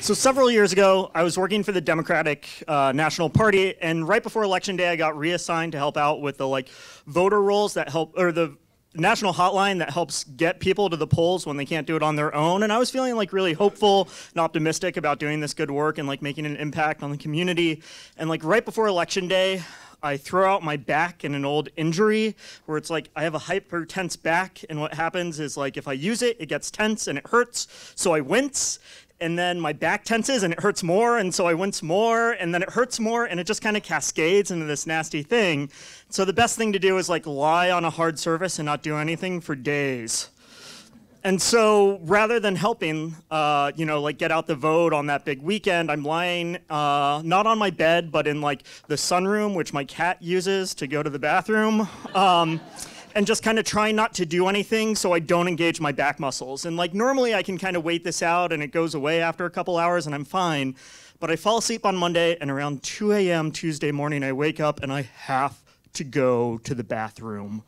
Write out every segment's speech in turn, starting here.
So several years ago, I was working for the Democratic National Party, and right before Election Day, I got reassigned to help out with the voter rolls that help, or the national hotline that helps get people to the polls when they can't do it on their own. And I was feeling really hopeful and optimistic about doing this good work and making an impact on the community. And right before Election Day, I throw out my back in an old injury where it's I have a hyper tense back, and what happens is if I use it, it gets tense and it hurts, so I wince. And then my back tenses and it hurts more, and so I wince more, and then it hurts more, and it just kind of cascades into this nasty thing. So the best thing to do is lie on a hard surface and not do anything for days. And so rather than helping, get out the vote on that big weekend, I'm lying not on my bed, but in the sunroom, which my cat uses to go to the bathroom. And just kind of trying not to do anything so I don't engage my back muscles. And normally I can kind of wait this out and it goes away after a couple hours and I'm fine. But I fall asleep on Monday, and around 2 a.m. Tuesday morning I wake up and I have to go to the bathroom.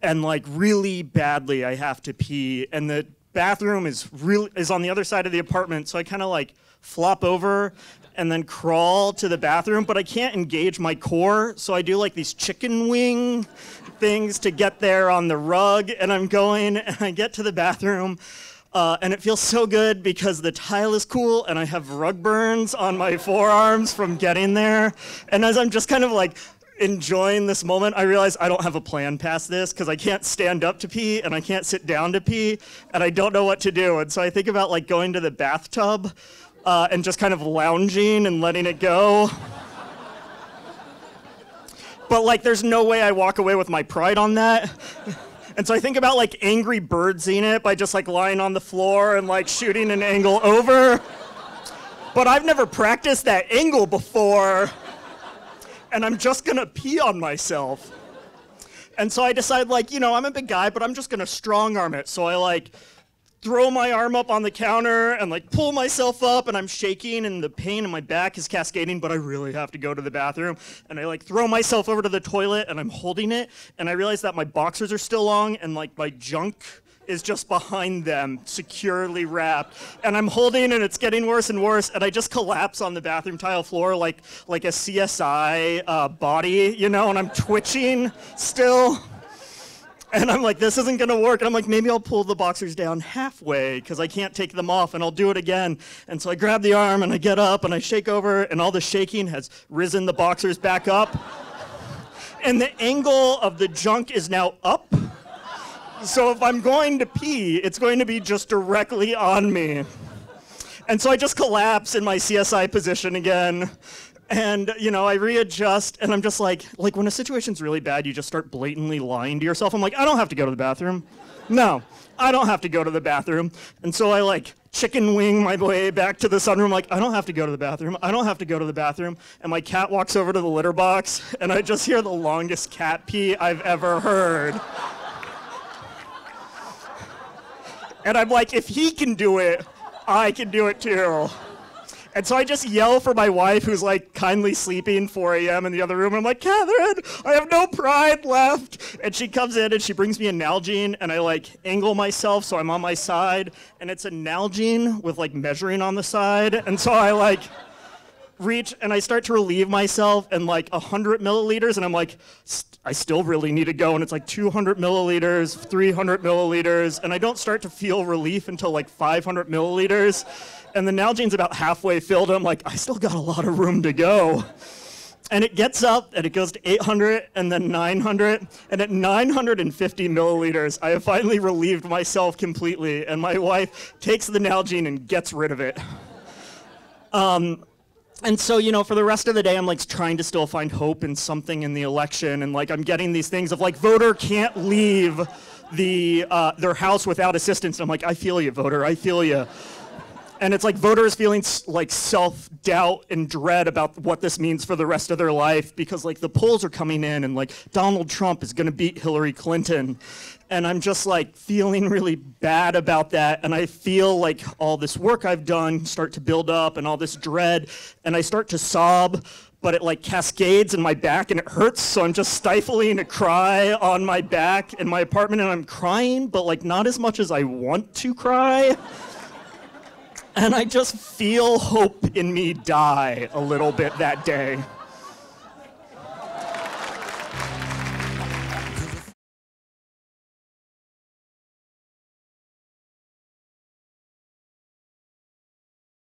And really badly I have to pee. And the bathroom is on the other side of the apartment, so I kind of flop over and then crawl to the bathroom, but I can't engage my core, so I do these chicken wing things to get there on the rug, and I'm going, and I get to the bathroom, and it feels so good because the tile is cool, and I have rug burns on my forearms from getting there, and as I'm just kind of enjoying this moment, I realize I don't have a plan past this because I can't stand up to pee and I can't sit down to pee, and I don't know what to do, and so I think about going to the bathtub and just kind of lounging and letting it go. But there's no way I walk away with my pride on that. And so I think about Angry Birdsing it by just lying on the floor and shooting an angle over. But I've never practiced that angle before, and I'm just gonna pee on myself. And so I decide I'm a big guy, but I'm just gonna strong arm it. So I throw my arm up on the counter and pull myself up, and I'm shaking and the pain in my back is cascading, but I really have to go to the bathroom. And I throw myself over to the toilet and I'm holding it, and I realize that my boxers are still long and my junk is just behind them, securely wrapped. And I'm holding, and it's getting worse and worse, and I just collapse on the bathroom tile floor like a CSI body, and I'm twitching still. And I'm this isn't gonna work. And I'm maybe I'll pull the boxers down halfway because I can't take them off, and I'll do it again. And so I grab the arm and I get up and I shake over, and all the shaking has risen the boxers back up. And the angle of the junk is now up. So if I'm going to pee, it's going to be just directly on me. And so I just collapse in my CSI position again. And, I readjust, and I'm just when a situation's really bad, you just start blatantly lying to yourself. I'm I don't have to go to the bathroom. No, I don't have to go to the bathroom. And so I chicken wing my way back to the sunroom, I don't have to go to the bathroom. I don't have to go to the bathroom. And my cat walks over to the litter box, and I just hear the longest cat pee I've ever heard. And I'm if he can do it, I can do it too. And so I just yell for my wife, who's kindly sleeping 4 a.m. in the other room. I'm Catherine, I have no pride left. And she comes in and she brings me a Nalgene, and I angle myself so I'm on my side. And it's a Nalgene with measuring on the side. And so I reach and I start to relieve myself in 100 milliliters. And I'm I still really need to go. And it's 200 milliliters, 300 milliliters. And I don't start to feel relief until 500 milliliters. And the Nalgene's about halfway filled. And I'm I still got a lot of room to go. And it gets up, and it goes to 800, and then 900. And at 950 milliliters, I have finally relieved myself completely. And my wife takes the Nalgene and gets rid of it. And so, for the rest of the day, I'm trying to still find hope in something in the election. And I'm getting these things of voter can't leave their house without assistance. And I'm I feel you, voter, I feel you. And it's voters feeling self-doubt and dread about what this means for the rest of their life because the polls are coming in and Donald Trump is gonna beat Hillary Clinton. And I'm just feeling really bad about that. And I feel all this work I've done start to build up and all this dread, and I start to sob, but it cascades in my back and it hurts. So I'm just stifling a cry on my back in my apartment, and I'm crying, but not as much as I want to cry. And I just feel hope in me die a little bit that day.